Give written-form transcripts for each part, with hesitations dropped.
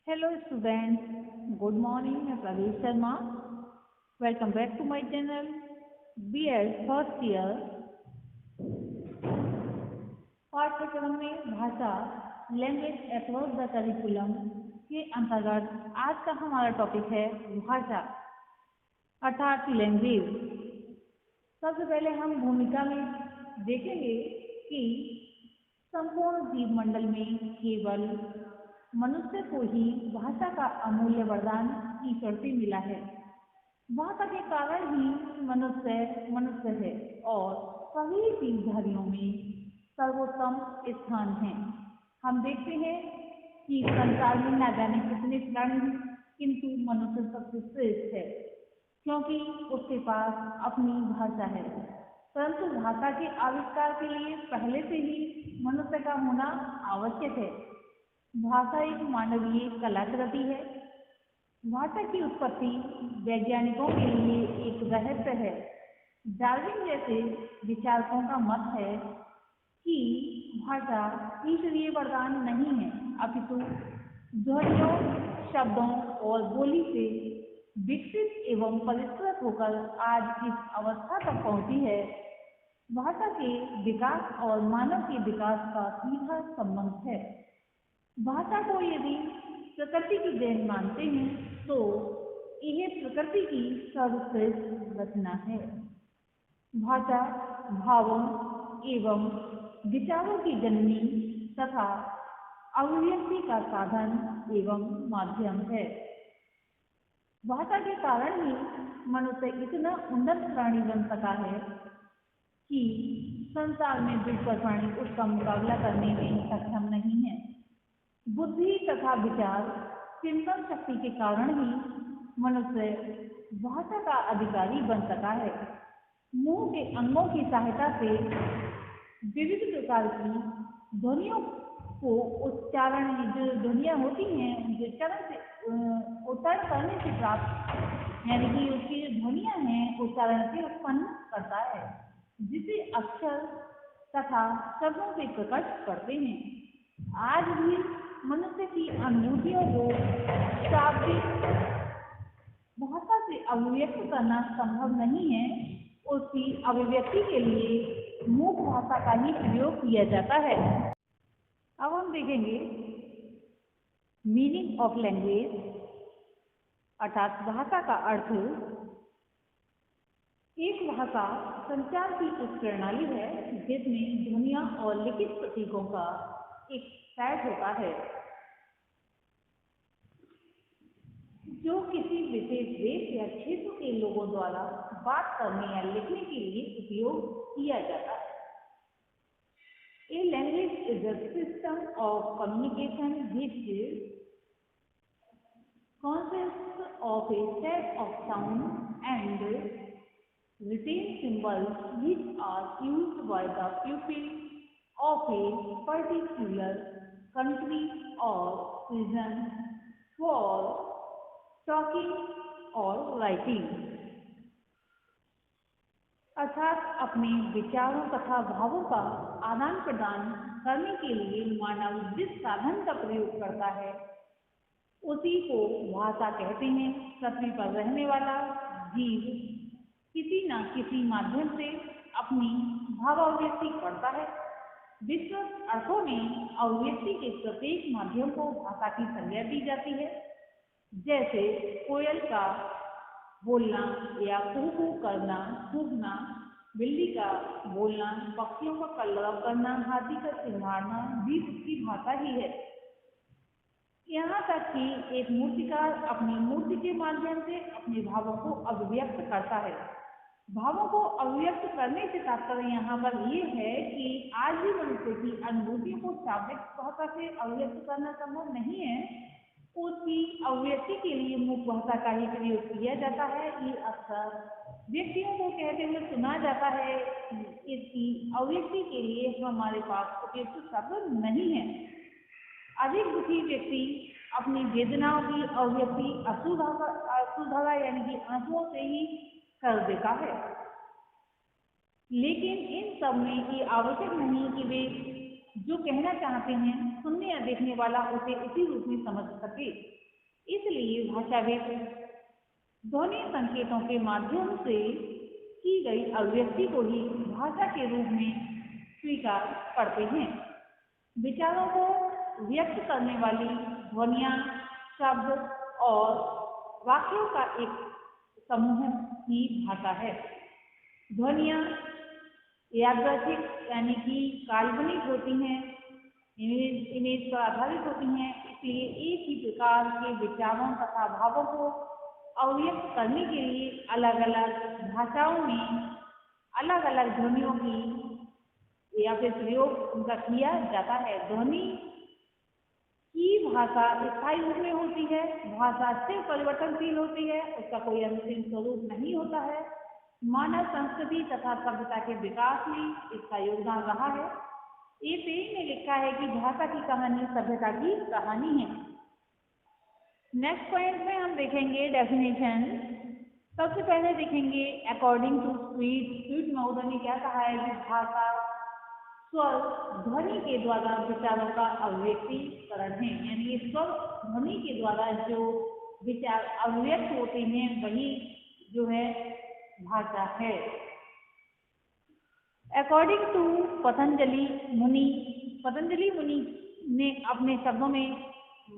Hello students, good morning. मैं Praveen Sharma. Welcome back to my channel. BEd first year पाठ्यक्रम में भाषा लैंग्वेज अक्रॉस द करिकुलम के अंतर्गत आज का हमारा टॉपिक है भाषा अर्थात लैंग्वेज. सबसे पहले हम भूमिका में देखेंगे कि संपूर्ण जीव मंडल में केवल मनुष्य को ही भाषा का अमूल्य वरदान ईश्वर से मिला है. भाषा के कारण ही मनुष्य मनुष्य है और सभी जीवधारियों में सर्वोत्तम स्थान है. हम देखते हैं कि संसार में न जाने कितने प्राणी हैं, किंतु मनुष्य सबसे श्रेष्ठ है क्योंकि उसके पास अपनी भाषा है. परंतु भाषा के आविष्कार के लिए पहले से ही मनुष्य का होना आवश्यक है. भाषा एक मानवीय कलाकृति है. भाषा की उत्पत्ति वैज्ञानिकों के लिए एक रहस्य है. डार्विन जैसे विचारकों का मत है कि भाषा ईश्वरीय वरदान नहीं है, अपितु ध्वनियों, शब्दों और बोली से विकसित एवं परिष्कृत होकर आज इस अवस्था तक पहुंची है. भाषा के विकास और मानव के विकास का सीधा संबंध है. भाषा को यदि प्रकृति की देन मानते हैं तो यह प्रकृति की सर्वश्रेष्ठ रचना है. भाषा भावों एवं विचारों की जननी तथा अभिव्यक्ति का साधन एवं माध्यम है. भाषा के कारण ही मनुष्य इतना उन्नत प्राणी बन सका है कि संसार में दूसरा प्राणी उसका मुकाबला करने में सक्षम नहीं है. बुद्धि तथा विचार चिंतन शक्ति के कारण ही मनुष्य भाषा का अधिकारी बन सका है. मुंह के अंगों की सहायता से विविध प्रकार की ध्वनियों को उच्चारण, जो ध्वनियाँ होती हैं उच्चारण करने से प्राप्त, यानी कि उसकी जो ध्वनियाँ हैं उच्चारण से उत्पन्न करता है, जिसे अक्षर तथा शब्दों से प्रकट करते हैं. आज भी मनुष्य की अनुभूतियों को शाब्दिक भाषा से अभिव्यक्त करना संभव नहीं है. उसकी अभिव्यक्ति के लिए मूक भाषा का ही प्रयोग किया जाता है. अब हम देखेंगे मीनिंग ऑफ लैंग्वेज अर्थात भाषा का अर्थ. एक भाषा संचार की उस प्रणाली है जिसमें ध्वनियाँ और लिखित प्रतीकों का एक सेट होता है जो किसी विशेष देश या क्षेत्र के लोगों द्वारा बात करने या लिखने के लिए उपयोग किया जाता है. A language is a system of communication which consists of a set of sound and written symbols which are used by the people of a particular country or region for talking or writing. अर्थात अपने विचारों तथा भावों का आदान प्रदान करने के लिए मानव जिस साधन का प्रयोग करता है उसी को भाषा कहते हैं. पृथ्वी पर रहने वाला जीव किसी न किसी माध्यम से अपनी भावाभिव्यक्ति करता है. विस्तृत अर्थों में अभिव्यक्ति के प्रत्येक माध्यम को भाषा की संज्ञा दी जाती है. जैसे कोयल का बोलना या कू करना, सूखना, बिल्ली का बोलना, पक्षियों का कलरव करना, हाथी का चिंगारना भी उसकी भाषा ही है. यहाँ तक कि एक मूर्तिकार अपनी मूर्ति के माध्यम से अपने भावों को अभिव्यक्त करता है. भावों को अभिव्यक्त करने से तात्पर्य यहाँ पर ये है कि आज भी मनुष्य की अनुभूतियों को शाब्दिक भाषा से अभिव्यक्त करना संभव नहीं है. उसकी अभिव्यक्ति के लिए मूक भाषा का ही प्रयोग किया जाता है. ये अक्सर व्यक्तियों को कहते हुए सुना जाता है कि इसकी अभिव्यक्ति के लिए हमारे पास उपयुक्त शब्द नहीं है. अधिक दुखी व्यक्ति अपनी वेदनाओं की अभिव्यक्ति अश्रुधारा यानी कि आंसुओं से ही कर देता है. लेकिन इन सब में ये आवश्यक नहीं कि वे जो कहना चाहते हैं सुनने या देखने वाला उसे उसी रूप में समझ सके। इसलिए भाषाविद ध्वनि संकेतों के माध्यम से की गई अभिव्यक्ति को ही भाषा के रूप में स्वीकार करते हैं। विचारों को व्यक्त करने वाली ध्वनियाँ, शब्द और वाक्यों का एक समूह ही भाषा है। ध्वनियाँ यादृच्छिक यानी कि काल्पनिक होती हैं, इमेज पर आधारित होती हैं, इसलिए एक ही प्रकार के विचारों तथा भावों को अभिव्यक्त करने के लिए अलग अलग भाषाओं में अलग अलग ध्वनियों की या फिर प्रयोग उनका किया जाता है। ध्वनि की भाषा स्थायी रूप में होती है। भाषा स्थिर परिवर्तनशील होती है, उसका कोई अंतिम स्वरूप नहीं होता है। मानव संस्कृति तथा सभ्यता के विकास में इसका योगदान रहा है। ये पेज में लिखा है कि भाषा की कहानी सभ्यता की कहानी है। नेक्स्ट पॉइंट में हम देखेंगे डेफिनेशन। सबसे पहले देखेंगे अकॉर्डिंग टू स्वीट महोदय ने क्या कहा है कि भाषा स्वर ध्वनि के द्वारा विचारों का अभिव्यक्तिकरण है, यानी ये स्वर ध्वनि के द्वारा जो विचार अभिव्यक्त होते हैं वही जो है भाषा है। अकॉर्डिंग टू पतंजलि मुनि ने अपने शब्दों में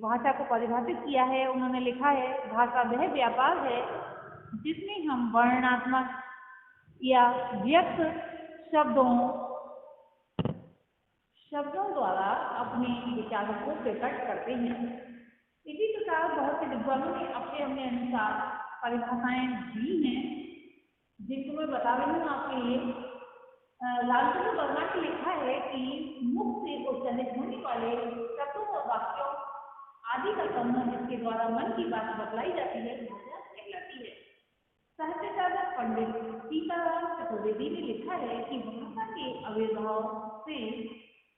भाषा को परिभाषित किया है। उन्होंने लिखा है, भाषा वह व्यापार है जिसमें हम वर्णनात्मक या व्यक्त शब्दों द्वारा अपने विचारों को प्रकट करते हैं। इसी प्रकार बहुत से विद्वानों ने अपने अपने अनुसार परिभाषाएं दी हैं, जिनको मैं बता रही हूँ आपके लिए। लालचंद्र वर्मा ने लिखा है कि मुख से उच्चारित होने वाले शब्दों और वाक्यों आदि का समूह जिसके द्वारा मन की बात बतलाई जाती है भाषा कहलाती है। साहित्यकार पंडित सीताराम चतुर्वेदी ने लिखा है कि भाषा के आविर्भाव से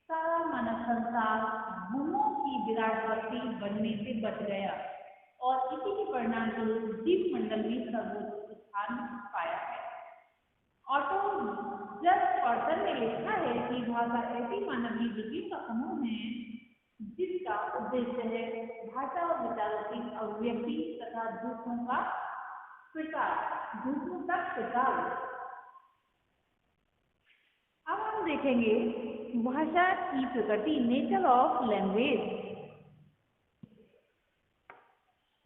सारा मानव संसार भूमों की विराट बस्ती बनने से बच गया और इसी के परिणाम स्वरूप जीव मंडल में सर्वोच्च स्थान पाया है। ऑटो पर्सन ने लिखा है कि भाषा ऐसी मानवीय विधियों का समूह है जिसका उद्देश्य है भाषा और विचारों की अभिव्यक्ति तथा दूसरों तक प्रसार। अब हम देखेंगे भाषा की प्रकृति, नेचर ऑफ लैंग्वेज।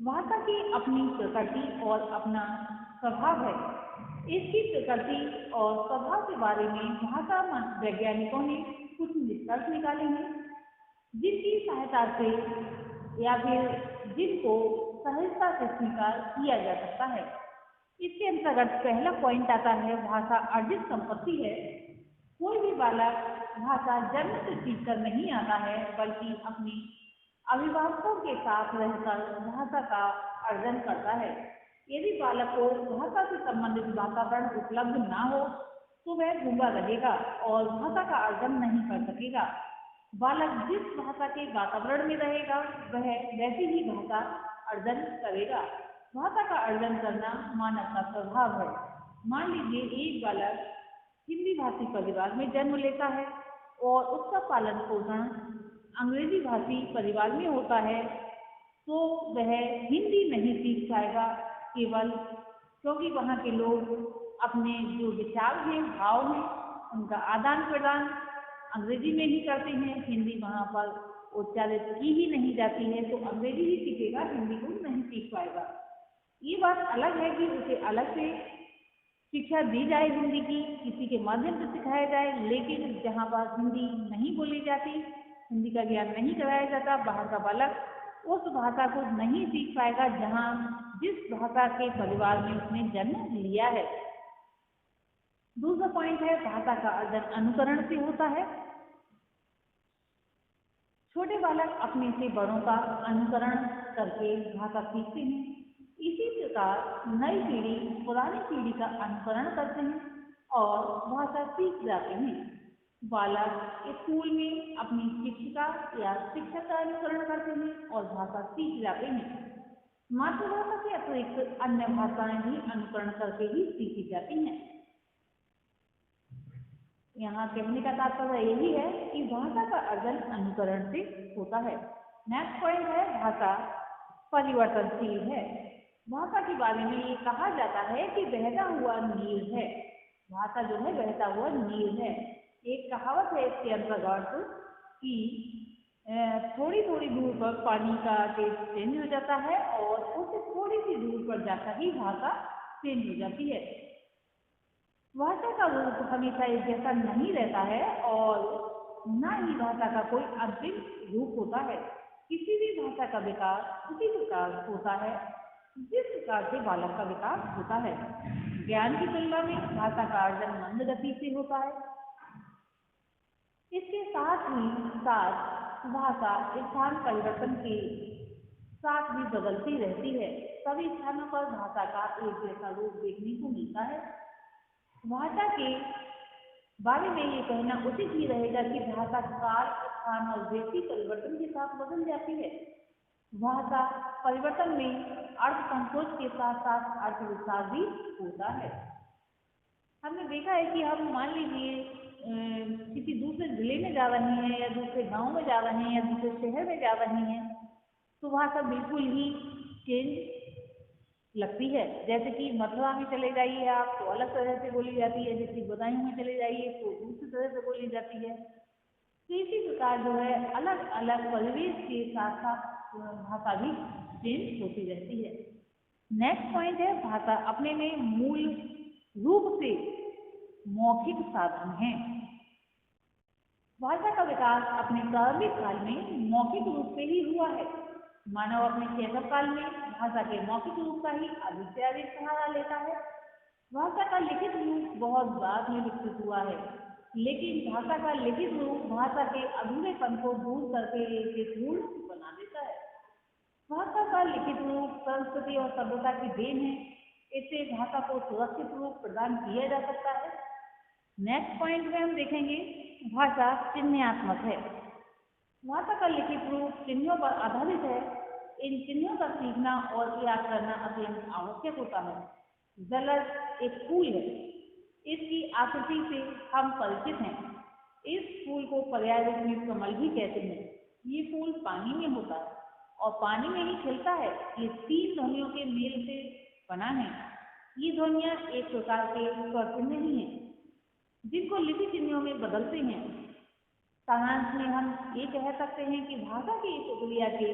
भाषा की अपनी प्रकृति और अपना स्वभाव है। इसकी प्रकृति और स्वभाव के बारे में भाषा वैज्ञानिकों ने कुछ निष्कर्ष निकाले हैं, जिसकी सहायता से या फिर जिनको सहजता से स्वीकार किया जा सकता है। इसके अंतर्गत पहला पॉइंट आता है, भाषा अर्जित संपत्ति है। कोई भी बालक भाषा जन्म से सीखकर नहीं आता है, बल्कि अपने अभिभावकों के साथ रहकर भाषा का अर्जन करता है। यदि बालक को भाषा से संबंधित वातावरण उपलब्ध ना हो तो वह गूंगा रहेगा और भाषा का अर्जन नहीं कर सकेगा। बालक जिस भाषा के वातावरण में रहेगा वह वैसी ही भाषा अर्जन करेगा। भाषा का अर्जन करना मानव का स्वभाव है। मान लीजिए एक बालक हिंदी भाषी परिवार में जन्म लेता है और उसका पालन पोषण अंग्रेजी भाषी परिवार में होता है, तो वह हिंदी नहीं सीख पाएगा, केवल क्योंकि वहाँ के लोग अपने जो विचार हैं, भाव हैं, उनका आदान प्रदान अंग्रेजी में ही करते हैं। हिंदी वहाँ पर उच्चारित की ही नहीं जाती है, तो अंग्रेजी ही सीखेगा, हिंदी को नहीं सीख पाएगा। ये बात अलग है कि उसे अलग से शिक्षा दी जाए, हिंदी की किसी के माध्यम से सिखाया जाए, लेकिन जहाँ पर हिंदी नहीं बोली जाती, हिंदी का ज्ञान नहीं कराया जाता, बाहर का बालक उस भाषा को नहीं सीख पाएगा जिस भाषा के परिवार में उसने जन्म लिया है। दूसरा पॉइंट है, भाषा का अर्जन अनुकरण से होता है। छोटे बालक अपने से बड़ों का अनुकरण करके भाषा सीखते हैं। इसी प्रकार नई पीढ़ी पुरानी पीढ़ी का अनुकरण करते हैं और भाषा सीख जाते हैं। बालक स्कूल में अपनी शिक्षिका या शिक्षक का अनुकरण करते हैं और भाषा सीख जाते हैं। मातृभाषा के अतिरिक्त अन्य भाषाएं भी अनुकरण करके ही सीखी जाती हैं। यहाँ कहने का तात्पर्य यही है कि भाषा का अर्जन अनुकरण से होता है। नेक्स्ट पॉइंट है भाषा परिवर्तनशील है। भाषा के बारे में ये कहा जाता है कि बहता हुआ नीर है। भाषा जो है बहता हुआ नीर है। एक कहावत है इसके अंतर्गत कि थोड़ी थोड़ी दूर पर पानी का टेस्ट चेंज हो जाता है और उससे थोड़ी सी दूर पर जाकर ही भाषा चेंज हो जाती है। भाषा का रूप हमेशा एक जैसा नहीं रहता है और न ही भाषा का कोई अंतिम रूप होता है। किसी भी भाषा का विकास उसी प्रकार होता है जिस प्रकार से बालक का विकास होता है। ज्ञान की तुलना में भाषा का अर्जन मंद गति से होता है। इसके साथ ही साथ भाषा स्थान परिवर्तन के साथ भी बदलती रहती है। सभी स्थानों पर भाषा का एक जैसा रूप देखने को मिलता है। भाषा के बारे में ये कहना उचित ही रहेगा कि भाषा काल, स्थान और व्यक्ति परिवर्तन के साथ बदल जाती है। भाषा परिवर्तन में अर्थ संकोच के साथ साथ अर्थ विस्तार भी होता है। हमने देखा है कि हम मान लीजिए किसी दूसरे जिले में जा रहे हैं या दूसरे गांव में जा रहे हैं या दूसरे शहर में जा रहे हैं तो भाषा बिल्कुल ही चेंज लगती है। जैसे कि मथुरा में चले जाइए आप तो अलग तरह से बोली जाती है, जैसे बदायूं में चले जाइए तो दूसरी तरह से बोली जाती है। तो इसी प्रकार जो है अलग अलग परिवेश के साथ साथ भाषा भी चेंज होती रहती है। नेक्स्ट पॉइंट है भाषा अपने में मूल रूप से मौखिक साधन है। भाषा का विकास अपने प्रारंभिक काल में मौखिक रूप से ही हुआ है। मानव अपने शैशव काल में भाषा के मौखिक रूप का ही अधिक से अधिक सहारा लेता है। भाषा का लिखित रूप बहुत बाद में विकसित हुआ है, लेकिन भाषा का लिखित रूप भाषा के अधूरेपन को दूर करके इसे पूर्ण बना देता है। भाषा का लिखित रूप संस्कृति और सभ्यता की देन है। इससे भाषा को सुरक्षित रूप प्रदान किया जा सकता है। नेक्स्ट पॉइंट में हम देखेंगे भाषा चिन्हात्मक है। भाषा का लिखित रूप चिन्हों पर आधारित है। इन चिन्हों का सीखना और याद करना अत्यंत आवश्यक होता है। जलज एक फूल है। इसकी आकृति से हम परिचित हैं। इस फूल को पर्याय रूप में कमल भी कहते हैं। ये फूल पानी में होता है और पानी में ही खिलता है। ये 3 ध्वनियों के मेल से बना है। ये ध्वनियाँ एक प्रकार के स्वर चिन्ह ही हैं जिनको लिपि चिन्हों में बदलते हैं। सारांश में हम ये कह सकते हैं कि भाषा की इस प्रक्रिया के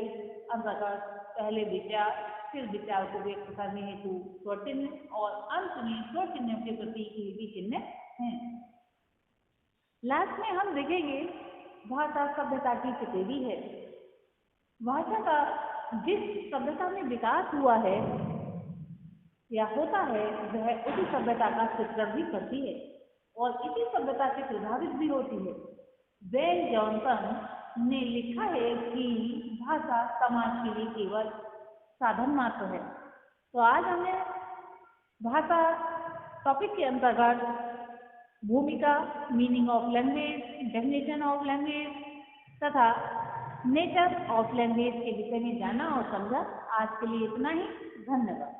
अंतर्गत पहले विचार, फिर विचार को व्यक्त करने हेतु स्वर चिन्ह और अंत में स्वर चिन्हों के प्रति लिपि चिन्ह हैं। लास्ट में हम देखेंगे भाषा सभ्यता की प्रतिनिधि है। भाषा का जिस सभ्यता में विकास हुआ है या होता है वह उसी सभ्यता का चित्रण भी करती है और इसी सभ्यता से प्रभावित भी होती है। बेन जॉनसन ने लिखा है कि भाषा समाज के लिए केवल साधन मात्र है। तो आज हमने भाषा टॉपिक के अंतर्गत भूमिका, meaning of language, definition of language तथा नेचर ऑफ लैंग्वेज के विषय में जाना और समझा। आज के लिए इतना ही। धन्यवाद।